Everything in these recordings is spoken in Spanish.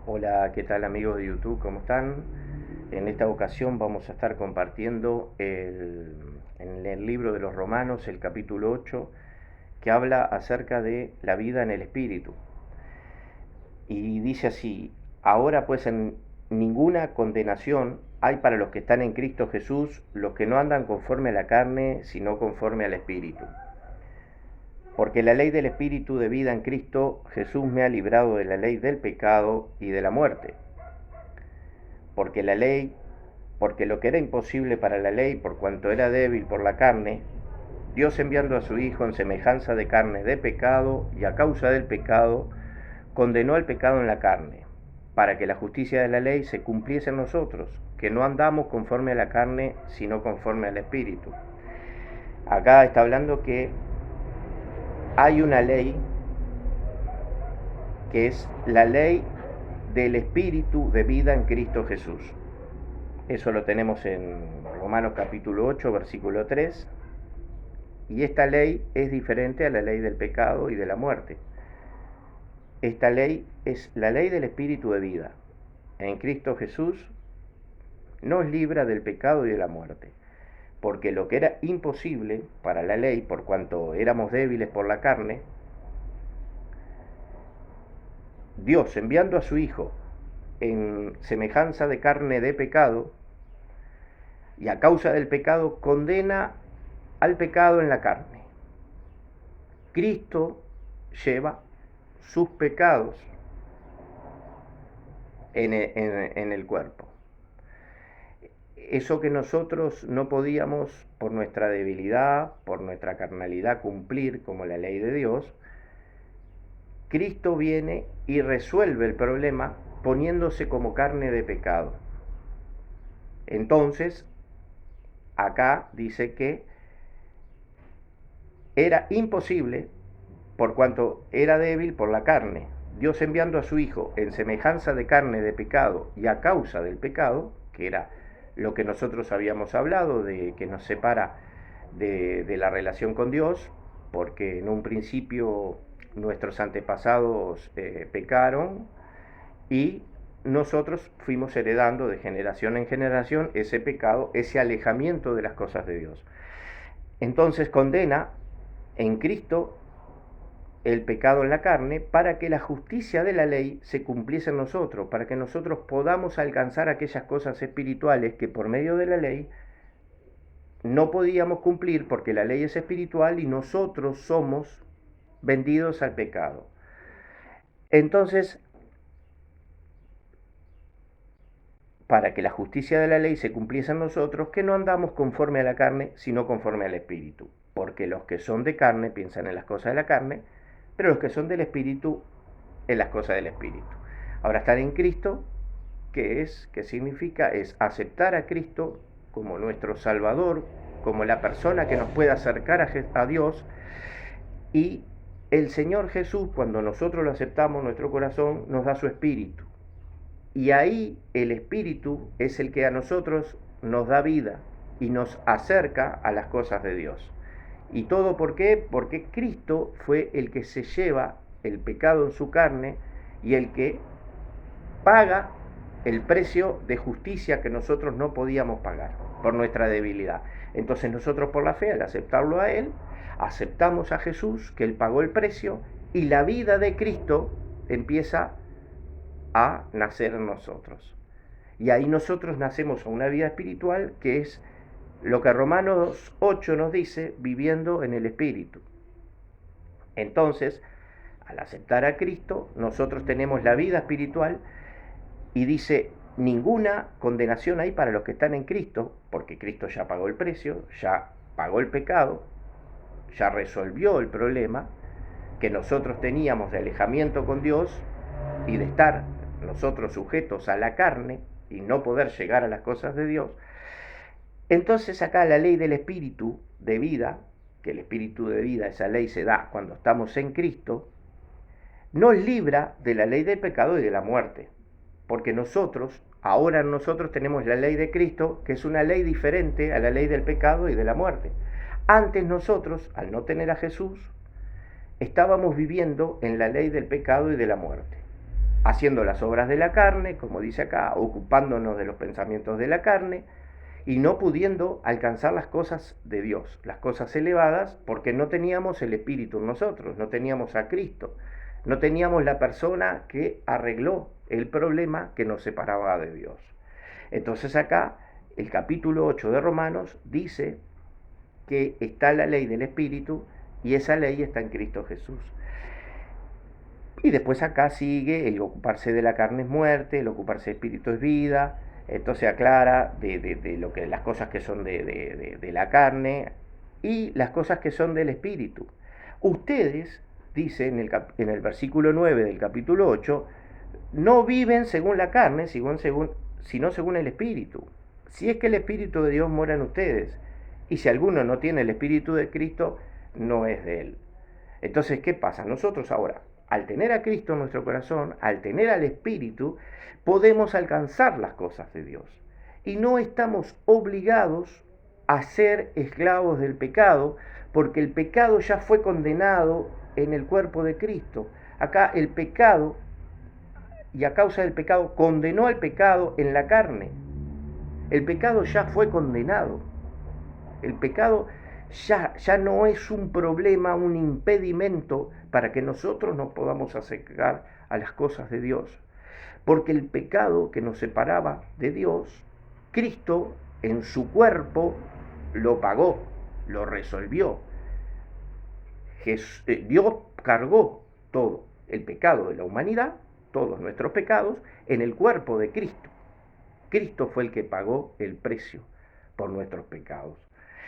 Hola, ¿qué tal amigos de YouTube? ¿Cómo están? En esta ocasión vamos a estar compartiendo en el libro de los Romanos, el capítulo 8, que habla acerca de la vida en el Espíritu. Y dice así: ahora pues en ninguna condenación hay para los que están en Cristo Jesús, los que no andan conforme a la carne, sino conforme al Espíritu. Porque la ley del Espíritu de vida en Cristo Jesús me ha librado de la ley del pecado y de la muerte. Porque la ley, porque lo que era imposible para la ley, por cuanto era débil por la carne, Dios enviando a su Hijo en semejanza de carne de pecado, y a causa del pecado, condenó al pecado en la carne, para que la justicia de la ley se cumpliese en nosotros, que no andamos conforme a la carne, sino conforme al Espíritu. Acá está hablando que hay una ley, que es la ley del Espíritu de vida en Cristo Jesús. Eso lo tenemos en Romanos capítulo 8, versículo 3. Y esta ley es diferente a la ley del pecado y de la muerte. Esta ley es la ley del Espíritu de vida. En Cristo Jesús nos libra del pecado y de la muerte. Porque lo que era imposible para la ley, por cuanto éramos débiles por la carne, Dios, enviando a su Hijo en semejanza de carne de pecado, y a causa del pecado condena al pecado en la carne. Cristo lleva sus pecados en el cuerpo. Eso que nosotros no podíamos, por nuestra debilidad, por nuestra carnalidad, cumplir como la ley de Dios, Cristo viene y resuelve el problema poniéndose como carne de pecado. Entonces, acá dice que era imposible, por cuanto era débil por la carne. Dios enviando a su Hijo en semejanza de carne de pecado y a causa del pecado, que era lo que nosotros habíamos hablado, de que nos separa de la relación con Dios, porque en un principio nuestros antepasados pecaron y nosotros fuimos heredando de generación en generación ese pecado, ese alejamiento de las cosas de Dios. Entonces condena en Cristo el pecado en la carne para que la justicia de la ley se cumpliese en nosotros, para que nosotros podamos alcanzar aquellas cosas espirituales que por medio de la ley no podíamos cumplir, porque la ley es espiritual y nosotros somos vendidos al pecado. Entonces, para que la justicia de la ley se cumpliese en nosotros, que no andamos conforme a la carne, sino conforme al Espíritu. Porque los que son de carne piensan en las cosas de la carne, pero los que son del Espíritu en las cosas del Espíritu. Ahora, estar en Cristo, ¿qué significa? Es aceptar a Cristo como nuestro Salvador, como la persona que nos puede acercar a Dios. Y el Señor Jesús, cuando nosotros lo aceptamos en nuestro corazón, nos da su Espíritu. Y ahí el Espíritu es el que a nosotros nos da vida y nos acerca a las cosas de Dios. ¿Y todo por qué? Porque Cristo fue el que se lleva el pecado en su carne y el que paga el precio de justicia que nosotros no podíamos pagar por nuestra debilidad. Entonces nosotros, por la fe, al aceptarlo a Él, aceptamos a Jesús, que Él pagó el precio, y la vida de Cristo empieza a nacer en nosotros. Y ahí nosotros nacemos a una vida espiritual, que es lo que Romanos 8 nos dice: viviendo en el Espíritu. Entonces, al aceptar a Cristo, nosotros tenemos la vida espiritual, y dice: ninguna condenación hay para los que están en Cristo, porque Cristo ya pagó el precio, ya pagó el pecado, ya resolvió el problema que nosotros teníamos de alejamiento con Dios y de estar nosotros sujetos a la carne y no poder llegar a las cosas de Dios. Entonces acá la ley del Espíritu de vida, que el Espíritu de vida, esa ley se da cuando estamos en Cristo, nos libra de la ley del pecado y de la muerte. Porque ahora nosotros tenemos la ley de Cristo, que es una ley diferente a la ley del pecado y de la muerte. Antes nosotros, al no tener a Jesús, estábamos viviendo en la ley del pecado y de la muerte. haciendo las obras de la carne, como dice acá, ocupándonos de los pensamientos de la carne, y no pudiendo alcanzar las cosas de Dios, las cosas elevadas, porque no teníamos el Espíritu en nosotros, no teníamos a Cristo, no teníamos la persona que arregló el problema que nos separaba de Dios. Entonces acá el capítulo 8 de Romanos dice que está la ley del Espíritu y esa ley está en Cristo Jesús. Y después acá sigue el ocuparse de la carne es muerte, el ocuparse de espíritu es vida. Entonces aclara de lo que las cosas que son de la carne y las cosas que son del espíritu. Ustedes, dice en el versículo 9 del capítulo 8, no viven según la carne, sino según el espíritu. Si es que el espíritu de Dios mora en ustedes, y si alguno no tiene el espíritu de Cristo, no es de él. Entonces, ¿qué pasa? Nosotros ahora, al tener a Cristo en nuestro corazón, al tener al Espíritu, podemos alcanzar las cosas de Dios. Y no estamos obligados a ser esclavos del pecado, porque el pecado ya fue condenado en el cuerpo de Cristo. Acá el pecado, y a causa del pecado, condenó al pecado en la carne. El pecado ya fue condenado. El pecado ya no es un problema, un impedimento para que nosotros nos podamos acercar a las cosas de Dios. Porque el pecado que nos separaba de Dios, Cristo en su cuerpo lo pagó, lo resolvió. Dios cargó todo el pecado de la humanidad, todos nuestros pecados, en el cuerpo de Cristo. Cristo fue el que pagó el precio por nuestros pecados.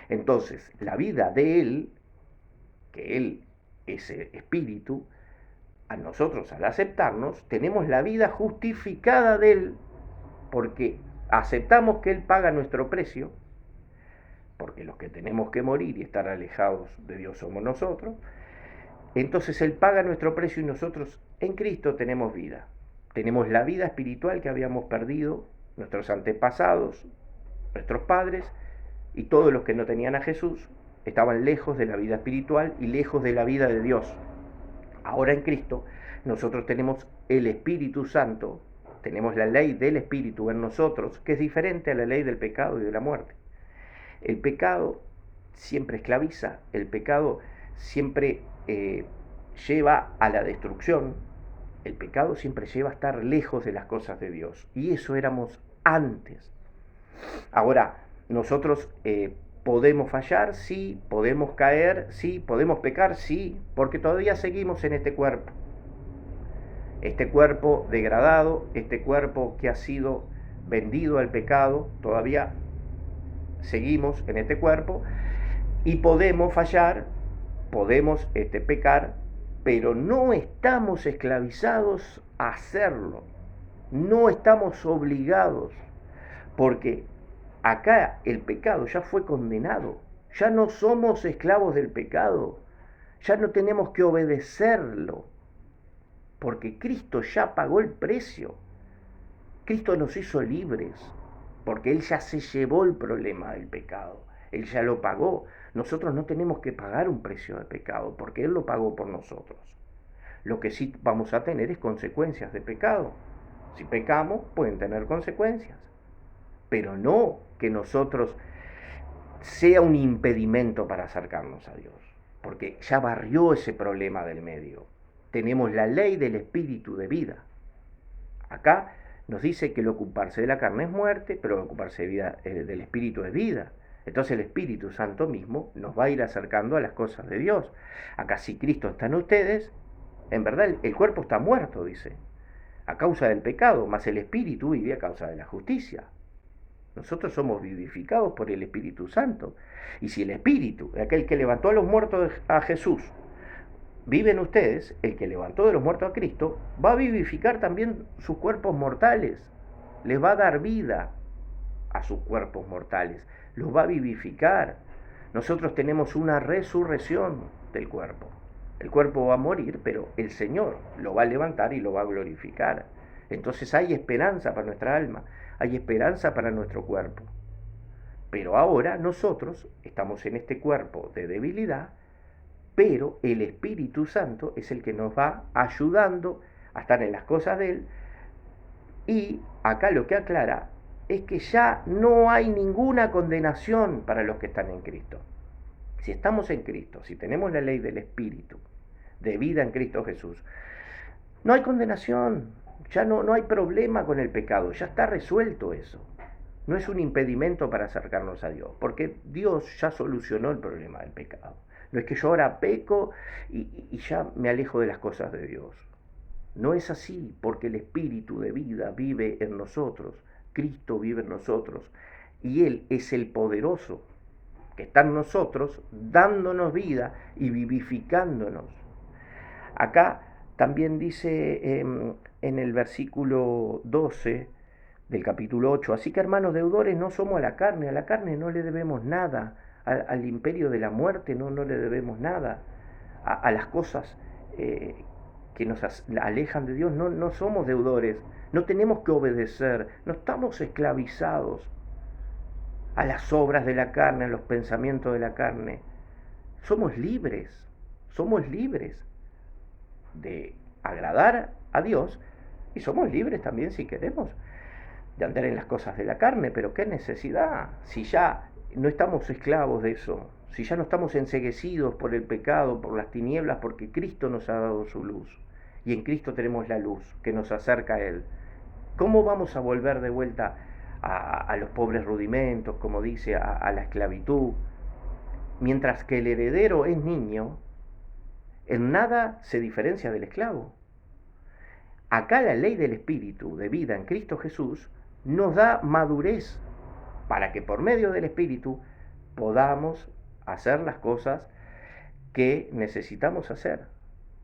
Entonces, la vida de Él, que Él es espíritu, a nosotros al aceptarnos, tenemos la vida justificada de Él, porque aceptamos que Él paga nuestro precio, porque los que tenemos que morir y estar alejados de Dios somos nosotros. Entonces Él paga nuestro precio y nosotros en Cristo tenemos vida. Tenemos la vida espiritual que habíamos perdido, nuestros antepasados, nuestros padres, y todos los que no tenían a Jesús estaban lejos de la vida espiritual y lejos de la vida de Dios. Ahora en Cristo nosotros tenemos el Espíritu Santo, tenemos la ley del Espíritu en nosotros, que es diferente a la ley del pecado y de la muerte. El pecado siempre esclaviza, el pecado siempre lleva a la destrucción, el pecado siempre lleva a estar lejos de las cosas de Dios. Y eso éramos antes. Ahora, nosotros podemos fallar, sí, podemos caer, sí, podemos pecar, sí, porque todavía seguimos en este cuerpo degradado, este cuerpo que ha sido vendido al pecado, todavía seguimos en este cuerpo y podemos fallar, podemos pecar, pero no estamos esclavizados a hacerlo, no estamos obligados, porque acá el pecado ya fue condenado, ya no somos esclavos del pecado, ya no tenemos que obedecerlo, porque Cristo ya pagó el precio. Cristo nos hizo libres, porque Él ya se llevó el problema del pecado, Él ya lo pagó. Nosotros no tenemos que pagar un precio de pecado, porque Él lo pagó por nosotros. Lo que sí vamos a tener es consecuencias de pecado. Si pecamos, pueden tener consecuencias, pero no que nosotros sea un impedimento para acercarnos a Dios, porque ya barrió ese problema del medio. Tenemos la ley del espíritu de vida. Acá nos dice que el ocuparse de la carne es muerte, pero el ocuparse del espíritu es vida. Entonces el Espíritu Santo mismo nos va a ir acercando a las cosas de Dios. Acá si Cristo está en ustedes, en verdad el cuerpo está muerto, dice, a causa del pecado, mas el espíritu vive a causa de la justicia. Nosotros somos vivificados por el Espíritu Santo. Y si el Espíritu, aquel que levantó a los muertos a Jesús, vive en ustedes, el que levantó de los muertos a Cristo, va a vivificar también sus cuerpos mortales. Les va a dar vida a sus cuerpos mortales. Los va a vivificar. Nosotros tenemos una resurrección del cuerpo. El cuerpo va a morir, pero el Señor lo va a levantar y lo va a glorificar. Entonces hay esperanza para nuestra alma, hay esperanza para nuestro cuerpo. Pero ahora nosotros estamos en este cuerpo de debilidad, pero el Espíritu Santo es el que nos va ayudando a estar en las cosas de Él. Y acá lo que aclara es que ya no hay ninguna condenación para los que están en Cristo. Si estamos en Cristo, si tenemos la ley del Espíritu, de vida en Cristo Jesús, no hay condenación, ya no hay problema con el pecado, ya está resuelto eso. No es un impedimento para acercarnos a Dios, porque Dios ya solucionó el problema del pecado. No es que yo ahora peco y ya me alejo de las cosas de Dios. No es así, porque el Espíritu de vida vive en nosotros, Cristo vive en nosotros, y Él es el poderoso que está en nosotros, dándonos vida y vivificándonos. Acá también dice en el versículo 12 del capítulo 8, así que hermanos deudores no somos a la carne no le debemos nada, al imperio de la muerte no le debemos nada, a las cosas que nos alejan de Dios no somos deudores, no tenemos que obedecer, no estamos esclavizados a las obras de la carne, a los pensamientos de la carne. Somos libres de agradar a Dios y somos libres también, si queremos, de andar en las cosas de la carne, pero qué necesidad, si ya no estamos esclavos de eso, si ya no estamos enceguecidos por el pecado, por las tinieblas, porque Cristo nos ha dado su luz y en Cristo tenemos la luz que nos acerca a Él. ¿Cómo vamos a volver de vuelta a los pobres rudimentos, como dice, a la esclavitud? Mientras que el heredero es niño, en nada se diferencia del esclavo. Acá la ley del Espíritu de vida en Cristo Jesús nos da madurez para que por medio del Espíritu podamos hacer las cosas que necesitamos hacer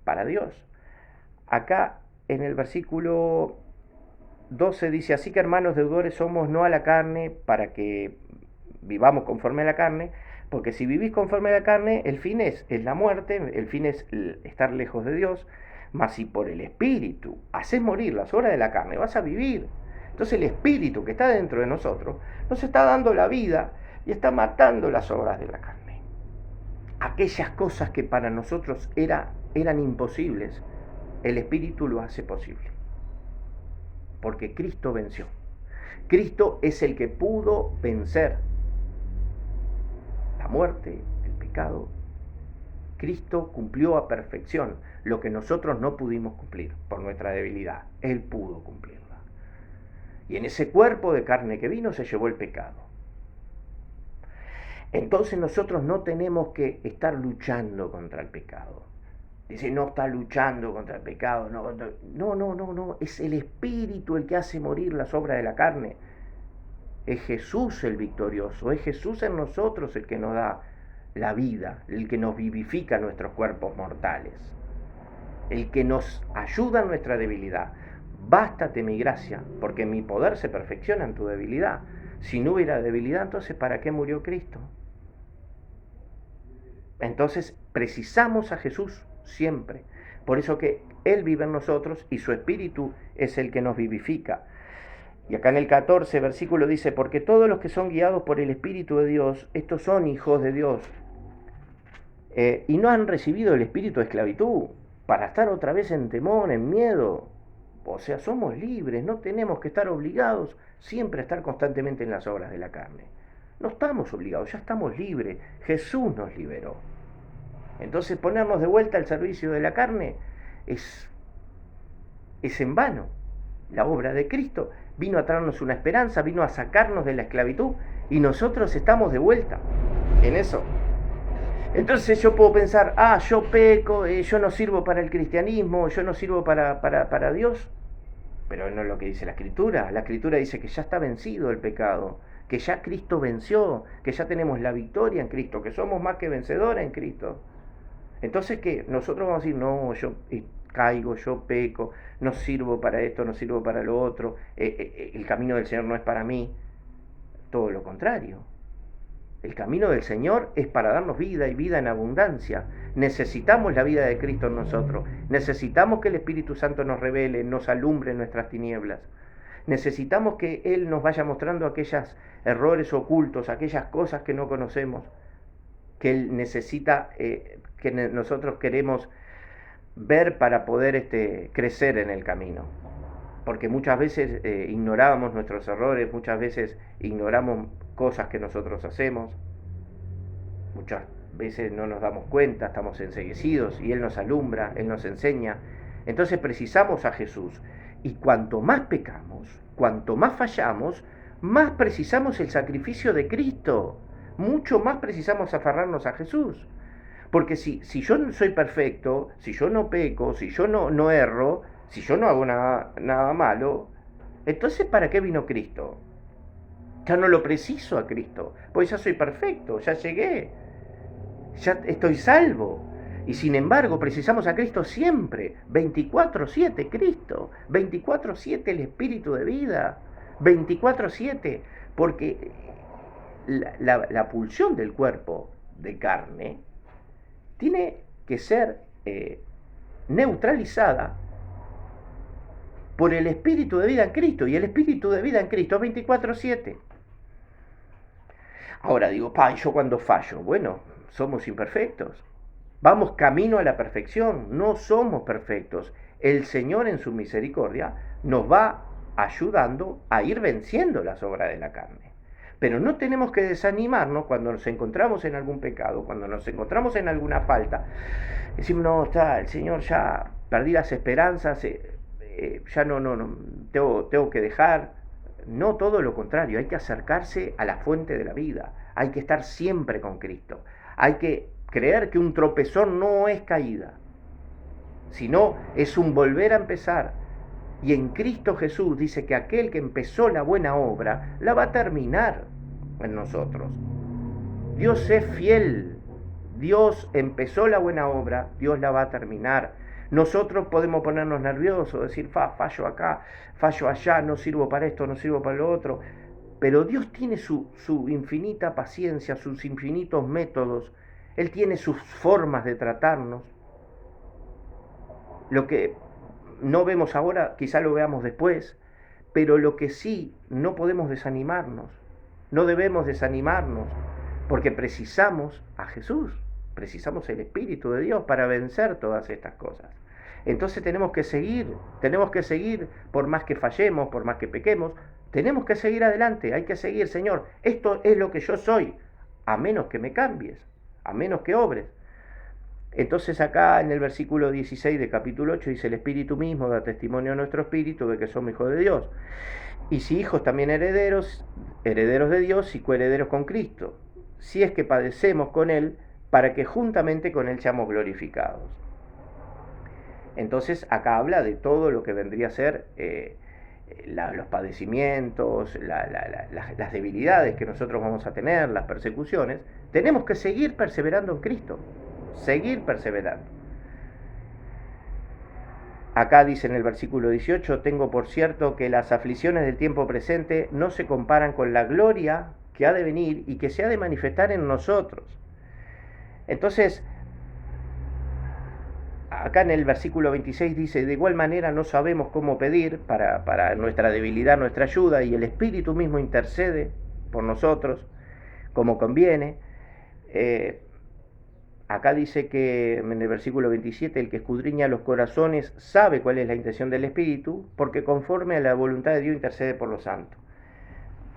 para Dios. Acá en el versículo 12 dice, así que hermanos deudores somos no a la carne para que vivamos conforme a la carne, porque si vivís conforme a la carne, el fin es la muerte, el fin es estar lejos de Dios, mas si por el Espíritu haces morir las obras de la carne, vas a vivir. Entonces el Espíritu que está dentro de nosotros nos está dando la vida y está matando las obras de la carne. Aquellas cosas que para nosotros eran imposibles, el Espíritu lo hace posible. Porque Cristo venció. Cristo es el que pudo vencer la muerte, el pecado. Cristo cumplió a perfección lo que nosotros no pudimos cumplir por nuestra debilidad. Él pudo cumplirla. Y en ese cuerpo de carne que vino se llevó el pecado. Entonces nosotros no tenemos que estar luchando contra el pecado. Dice, no está luchando contra el pecado. No. Es el Espíritu el que hace morir las obras de la carne. Es Jesús el victorioso. Es Jesús en nosotros el que nos da la vida, el que nos vivifica nuestros cuerpos mortales, el que nos ayuda en nuestra debilidad. Bástate mi gracia, porque mi poder se perfecciona en tu debilidad. Si no hubiera debilidad, entonces ¿para qué murió Cristo? Entonces precisamos a Jesús siempre. Por eso que Él vive en nosotros y su Espíritu es el que nos vivifica. Y acá en el 14 versículo dice, porque todos los que son guiados por el Espíritu de Dios, estos son hijos de Dios. Y no han recibido el espíritu de esclavitud para estar otra vez en temor, en miedo. O sea, somos libres, no tenemos que estar obligados siempre a estar constantemente en las obras de la carne. No estamos obligados, ya estamos libres. Jesús nos liberó. Entonces ponernos de vuelta al servicio de la carne es en vano. La obra de Cristo vino a traernos una esperanza, vino a sacarnos de la esclavitud y nosotros estamos de vuelta en eso. Entonces yo puedo pensar, yo peco, yo no sirvo para el cristianismo, yo no sirvo para Dios. Pero no es lo que dice la Escritura. La Escritura dice que ya está vencido el pecado, que ya Cristo venció, que ya tenemos la victoria en Cristo, que somos más que vencedores en Cristo. Entonces, ¿qué? Nosotros vamos a decir, no, yo caigo, yo peco, no sirvo para esto, no sirvo para lo otro, el camino del Señor no es para mí. Todo lo contrario. El camino del Señor es para darnos vida y vida en abundancia. Necesitamos la vida de Cristo en nosotros. Necesitamos que el Espíritu Santo nos revele, nos alumbre en nuestras tinieblas. Necesitamos que Él nos vaya mostrando aquellos errores ocultos, aquellas cosas que no conocemos, que Él necesita, que nosotros queremos ver para poder crecer en el camino. Porque muchas veces ignorábamos nuestros errores, muchas veces ignoramos cosas que nosotros hacemos, muchas veces no nos damos cuenta, estamos enceguecidos y Él nos alumbra, Él nos enseña. Entonces precisamos a Jesús. Y cuanto más pecamos, cuanto más fallamos, más precisamos el sacrificio de Cristo. Mucho más precisamos aferrarnos a Jesús. Porque si yo no soy perfecto, si yo no peco, si yo no erro, si yo no hago nada malo, entonces ¿para qué vino Cristo? Ya no lo preciso a Cristo, pues ya soy perfecto, ya llegué, ya estoy salvo. Y sin embargo precisamos a Cristo siempre, 24/7 Cristo, 24/7 el Espíritu de vida, 24/7, porque la pulsión del cuerpo de carne tiene que ser neutralizada por el Espíritu de vida en Cristo, y el Espíritu de vida en Cristo es 24/7. Ahora digo, ¿y yo cuando fallo? Bueno, somos imperfectos. Vamos camino a la perfección, no somos perfectos. El Señor en su misericordia nos va ayudando a ir venciendo las obras de la carne. Pero no tenemos que desanimarnos cuando nos encontramos en algún pecado, cuando nos encontramos en alguna falta. Decimos, no, el Señor ya perdí las esperanzas, ya no, tengo que dejar. No, todo lo contrario, hay que acercarse a la fuente de la vida, hay que estar siempre con Cristo, hay que creer que un tropezón no es caída, sino es un volver a empezar. Y en Cristo Jesús dice que aquel que empezó la buena obra la va a terminar en nosotros. Dios es fiel, Dios empezó la buena obra, Dios la va a terminar. Nosotros podemos ponernos nerviosos, decir, fallo acá, fallo allá, no sirvo para esto, no sirvo para lo otro, pero Dios tiene su infinita paciencia, sus infinitos métodos, Él tiene sus formas de tratarnos. Lo que no vemos ahora, quizá lo veamos después, pero lo que sí, no podemos desanimarnos, no debemos desanimarnos, porque precisamos a Jesús, precisamos el Espíritu de Dios para vencer todas estas cosas. Entonces tenemos que seguir, por más que fallemos, por más que pequemos, tenemos que seguir adelante, hay que seguir, Señor, esto es lo que yo soy, a menos que me cambies, a menos que obres. Entonces acá en el versículo 16 de capítulo 8 dice, el Espíritu mismo da testimonio a nuestro espíritu de que somos hijos de Dios. Y si hijos también herederos, herederos de Dios y coherederos con Cristo, si es que padecemos con Él, para que juntamente con Él seamos glorificados. Entonces acá habla de todo lo que vendría a ser los padecimientos, las debilidades que nosotros vamos a tener, las persecuciones. Tenemos que seguir perseverando en Cristo, seguir perseverando. Acá dice en el versículo 18, tengo por cierto que las aflicciones del tiempo presente no se comparan con la gloria que ha de venir y que se ha de manifestar en nosotros. Entonces, acá en el versículo 26 dice, de igual manera no sabemos cómo pedir para nuestra debilidad, nuestra ayuda, y el Espíritu mismo intercede por nosotros como conviene. Acá dice que en el versículo 27, el que escudriña los corazones sabe cuál es la intención del Espíritu, porque conforme a la voluntad de Dios intercede por los santos.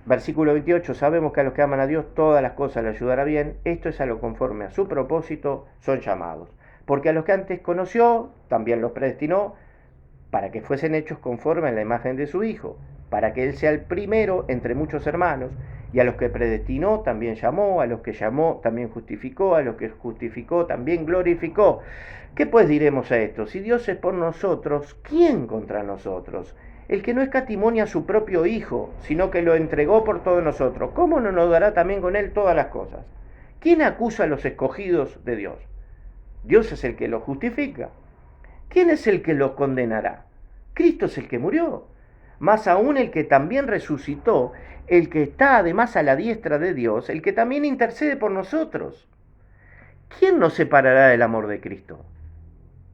Versículo 28, sabemos que a los que aman a Dios todas las cosas le ayudará bien, esto es a lo conforme a su propósito son llamados. Porque a los que antes conoció, también los predestinó, para que fuesen hechos conforme a la imagen de su Hijo, para que Él sea el primero entre muchos hermanos, y a los que predestinó también llamó, a los que llamó también justificó, a los que justificó también glorificó. ¿Qué pues diremos a esto? Si Dios es por nosotros, ¿quién contra nosotros? El que no escatimonia a su propio Hijo, sino que lo entregó por todos nosotros, ¿cómo no nos dará también con Él todas las cosas? ¿Quién acusa a los escogidos de Dios? Dios es el que los justifica. ¿Quién es el que los condenará? Cristo es el que murió, más aún el que también resucitó, el que está además a la diestra de Dios, el que también intercede por nosotros. ¿Quién nos separará del amor de Cristo?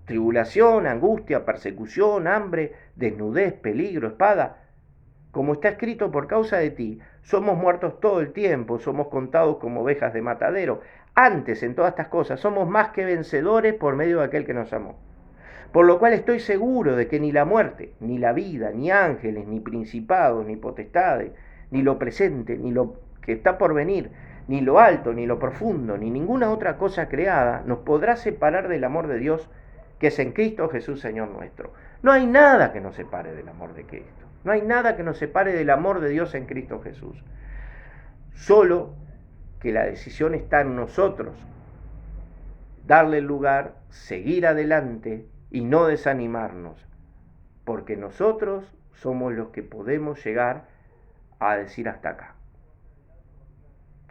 Tribulación, angustia, persecución, hambre, desnudez, peligro, espada. Como está escrito, por causa de ti, somos muertos todo el tiempo, somos contados como ovejas de matadero. Antes, en todas estas cosas, somos más que vencedores por medio de aquel que nos amó. Por lo cual estoy seguro de que ni la muerte, ni la vida, ni ángeles, ni principados, ni potestades, ni lo presente, ni lo que está por venir, ni lo alto, ni lo profundo, ni ninguna otra cosa creada nos podrá separar del amor de Dios que es en Cristo Jesús Señor nuestro. No hay nada que nos separe del amor de Cristo. No hay nada que nos separe del amor de Dios en Cristo Jesús. Solo que la decisión está en nosotros. Darle el lugar, seguir adelante y no desanimarnos. Porque nosotros somos los que podemos llegar a decir hasta acá.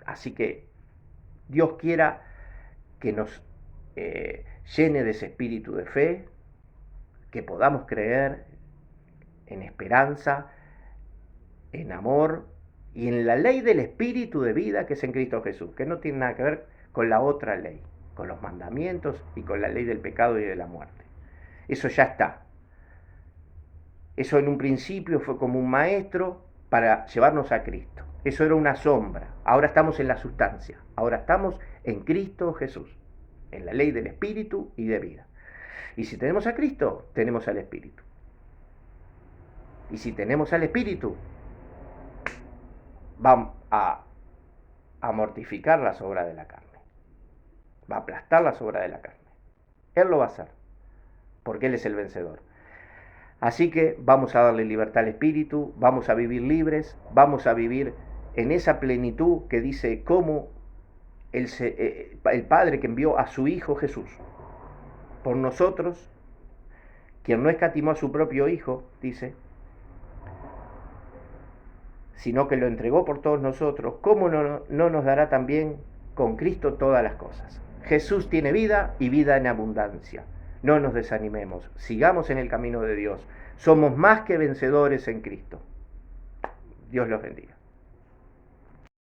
Así que Dios quiera que nos llene de ese espíritu de fe, que podamos creer en esperanza, en amor y en la ley del espíritu de vida que es en Cristo Jesús, que no tiene nada que ver con la otra ley, con los mandamientos y con la ley del pecado y de la muerte. Eso ya está. Eso en un principio fue como un maestro para llevarnos a Cristo. Eso era una sombra. Ahora estamos en la sustancia. Ahora estamos en Cristo Jesús, en la ley del espíritu y de vida. Y si tenemos a Cristo, tenemos al espíritu. Y si tenemos al espíritu, va a mortificar las obras de la carne. Va a aplastar las obras de la carne. Él lo va a hacer, porque Él es el vencedor. Así que vamos a darle libertad al espíritu, vamos a vivir libres, vamos a vivir en esa plenitud que dice cómo el Padre que envió a su Hijo Jesús por nosotros, quien no escatimó a su propio Hijo, dice, sino que lo entregó por todos nosotros, ¿cómo no nos dará también con Cristo todas las cosas? Jesús tiene vida y vida en abundancia. No nos desanimemos, sigamos en el camino de Dios. Somos más que vencedores en Cristo. Dios los bendiga.